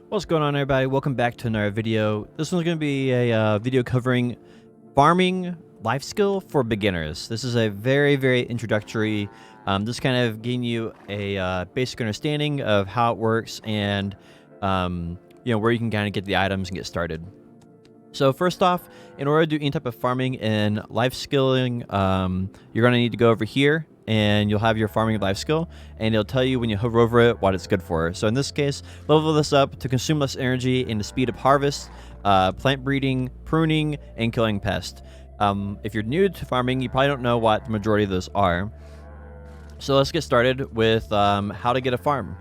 What's going on, everybody? Welcome back to another video. This one's going to be a video covering farming life skill for beginners. This is a very introductory, just kind of getting you a basic understanding of how it works and where you can kind of get the items and get started. So first off, in order to do any type of farming and life skilling, you're going to need to go over here and you'll have your farming life skill, and it'll tell you when you hover over it what it's good for. So in this case, level this up to consume less energy and the speed of harvest, plant breeding, pruning, and killing pests. If you're new to farming, you probably don't know what the majority of those are. So let's get started with how to get a farm.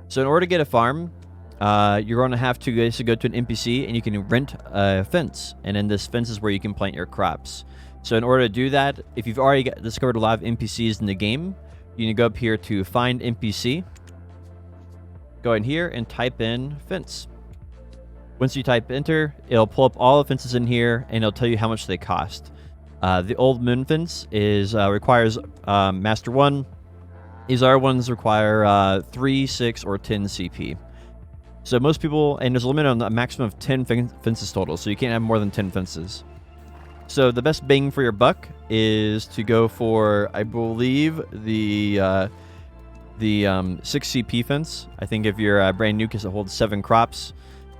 So in order to get a farm, you're going to have to basically go to an NPC and you can rent a fence, and then this fence is where you can plant your crops. So in order to do that, if you've already discovered a lot of NPCs in the game, you need to go up here to find NPC, go in here and type in fence. Once you type enter, it'll pull up all the fences in here and it'll tell you how much they cost. The old moon fence requires master 1. These other ones require 3, 6, or 10 CP. So most people, and there's a limit on a maximum of 10 fences total, so you can't have more than 10 fences. So the best bang for your buck is to go for, I believe, the 6 CP fence. I think if you're brand new, because it holds 7 crops.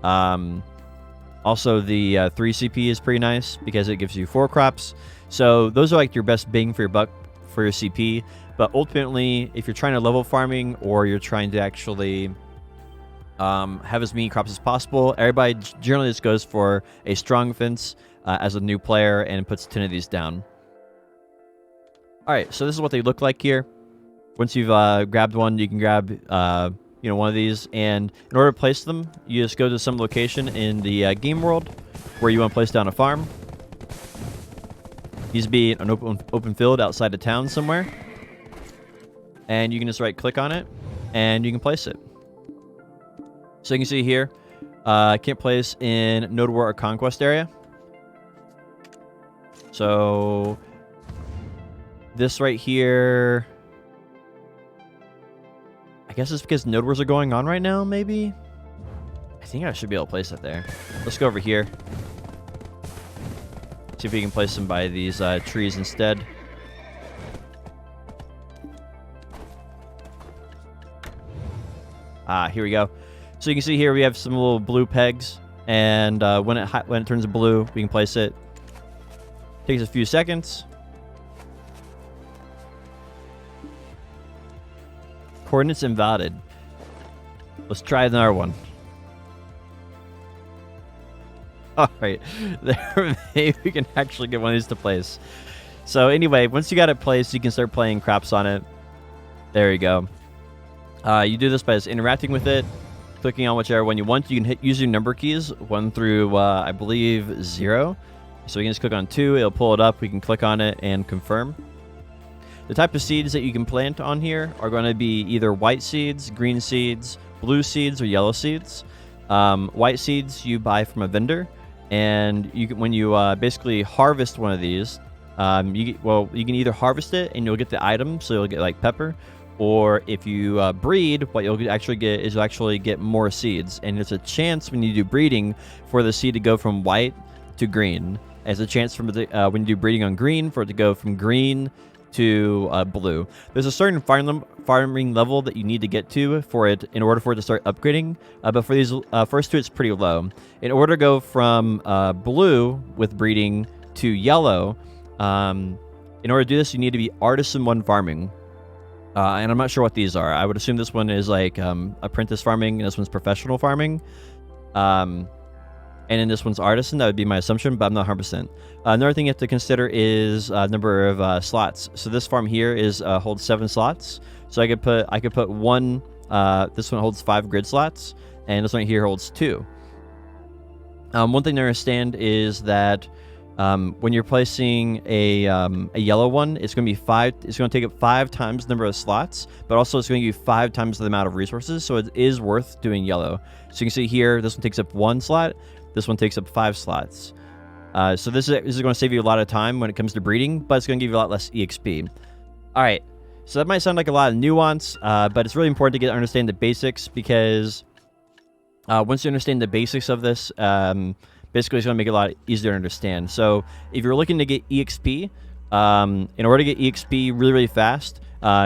Also, the 3 CP is pretty nice because it gives you 4 crops. So those are like your best bang for your buck for your CP. But ultimately, if you're trying to level farming or you're trying to actually have as many crops as possible, everybody generally just goes for a strong fence as a new player and puts 10 of these down. Alright, so this is what they look like here. Once you've grabbed one, you can grab one of these, and in order to place them, you just go to some location in the game world where you want to place down a farm. These be an open field outside of town somewhere, and you can just right click on it and you can place it. So you can see here, can't place in Node War or Conquest area. So this right here, I guess it's because Node Wars are going on right now, maybe? I think I should be able to place it there. Let's go over here. See if we can place them by these trees instead. Here we go. So you can see here we have some little blue pegs, and when it turns blue, we can place it. Takes a few seconds. Coordinates invalid. Let's try another one. Alright, there, maybe we can actually get one of these to place. So anyway, once you got it placed, you can start playing crops on it. There you go. You do this by just interacting with it, clicking on whichever one you want. You can use your number keys, 1 through, I believe, 0. So we can just click on 2, it'll pull it up, we can click on it and confirm. The type of seeds that you can plant on here are going to be either white seeds, green seeds, blue seeds, or yellow seeds. White seeds you buy from a vendor, and when you basically harvest one of these, you can either harvest it and you'll get the item, so you'll get like pepper, or if you breed, what you'll actually get is you'll actually get more seeds, and there's a chance when you do breeding for the seed to go from white to green. There's a chance from when you do breeding on green for it to go from green to blue. There's a certain farming level that you need to get to in order for it to start upgrading. But for these first two, it's pretty low. In order to go from blue with breeding to yellow, in order to do this, you need to be Artisan 1 farming. And I'm not sure what these are. I would assume this one is like apprentice farming, and this one's professional farming. And then this one's artisan. That would be my assumption, but I'm not 100%. Another thing you have to consider is number of slots. So this farm here holds 7 slots. So I could put one. This one holds 5 grid slots, and this one here holds 2. One thing to understand is that when you're placing a yellow one, it's going to be 5. It's going to take up 5 times the number of slots, but also it's going to give you 5 times the amount of resources. So it is worth doing yellow. So you can see here, this one takes up 1 slot. This one takes up 5 slots. So this is going to save you a lot of time when it comes to breeding, but it's going to give you a lot less EXP. All right, so that might sound like a lot of nuance, but it's really important to understand the basics, because Once you understand the basics of this, basically it's going to make it a lot easier to understand. So if you're looking to get EXP, in order to get EXP really, really fast,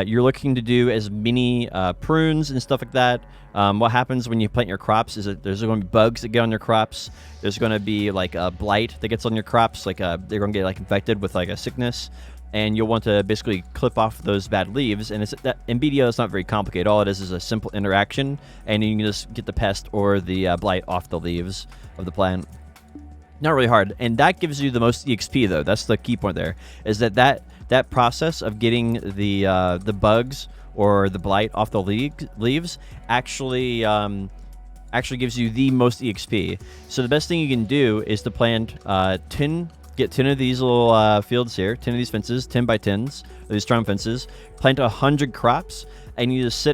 you're looking to do as many prunes and stuff like that. What happens when you plant your crops is that there's going to be bugs that get on your crops. There's going to be like a blight that gets on your crops. Like they're going to get like infected with like a sickness. And you'll want to basically clip off those bad leaves. And in BDO, it's not very complicated. All it is a simple interaction, and you can just get the pest or the blight off the leaves of the plant. Not really hard, and that gives you the most EXP though. That's the key point there, is that process of getting the bugs or the blight off the leaves actually gives you the most EXP. So the best thing you can do is to plant 10. Get 10 of these little fields here, 10 of these fences, 10 by 10s, these strong fences. Plant 100 crops, and you just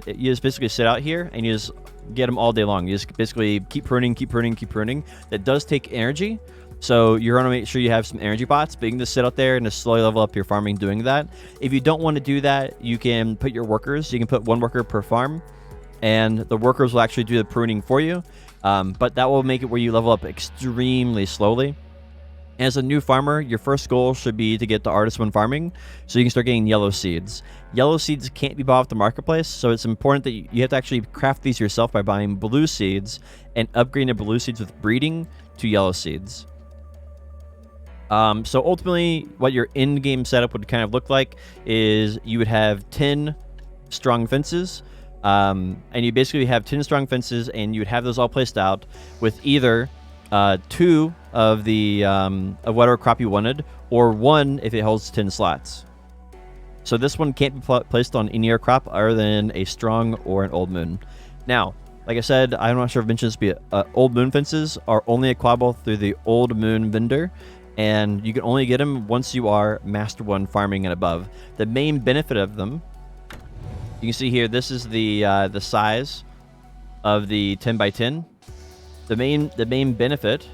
basically sit out here, and you just get them all day long. You just basically keep pruning, keep pruning, keep pruning. That does take energy, so you're gonna make sure you have some energy pots, but you can just sit out there and just slowly level up your farming doing that. If you don't want to do that, you can put your workers. You can put 1 worker per farm, and the workers will actually do the pruning for you. But that will make it where you level up extremely slowly. As a new farmer, your first goal should be to get to Artist 1 farming, so you can start getting yellow seeds. Yellow seeds can't be bought off the marketplace, so it's important that you have to actually craft these yourself by buying blue seeds and upgrading the blue seeds with breeding to yellow seeds. So ultimately, what your in-game setup would kind of look like is you would have 10 strong fences, and you basically have 10 strong fences, and you would have those all placed out with either 2 of the of whatever crop you wanted, or 1 if it holds 10 slots. So this one can't be placed on any other crop other than a strong or an old moon. Now, like I said, I'm not sure if I mentioned this, but old moon fences are only acquirable through the old moon vendor, and you can only get them once you are Master 1 farming and above. The main benefit of them, you can see here, this is the size of the 10 by 10. The main benefit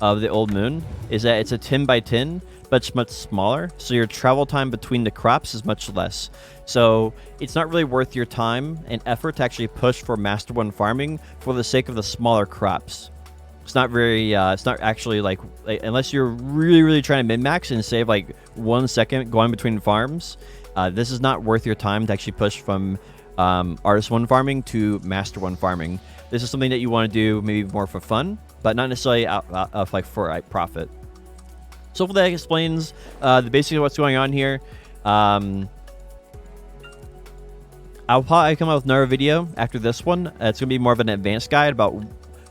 of the old moon is that it's a 10 by 10, but it's much smaller, so your travel time between the crops is much less. So it's not really worth your time and effort to actually push for Master 1 farming for the sake of the smaller crops. It's not very, it's not actually like unless you're really trying to min-max and save like 1 second going between farms, this is not worth your time to actually push from Artist 1 farming to Master 1 farming. This is something that you want to do maybe more for fun, but not necessarily out of like for profit. So hopefully that explains the basics of what's going on here. I'll probably come out with another video after this one. It's going to be more of an advanced guide about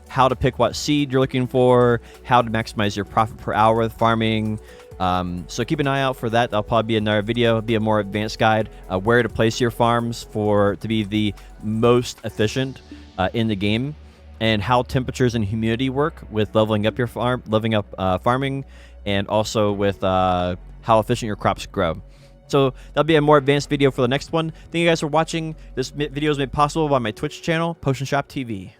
how to pick what seed you're looking for, how to maximize your profit per hour with farming. So keep an eye out for that. That'll probably be another video. It'll be a more advanced guide, where to place your farms to be the most efficient in the game, and how temperatures and humidity work with leveling up your farming, and also with how efficient your crops grow. So that'll be a more advanced video for the next one. Thank you guys for watching. This video is made possible by my Twitch channel, Potion Shop TV.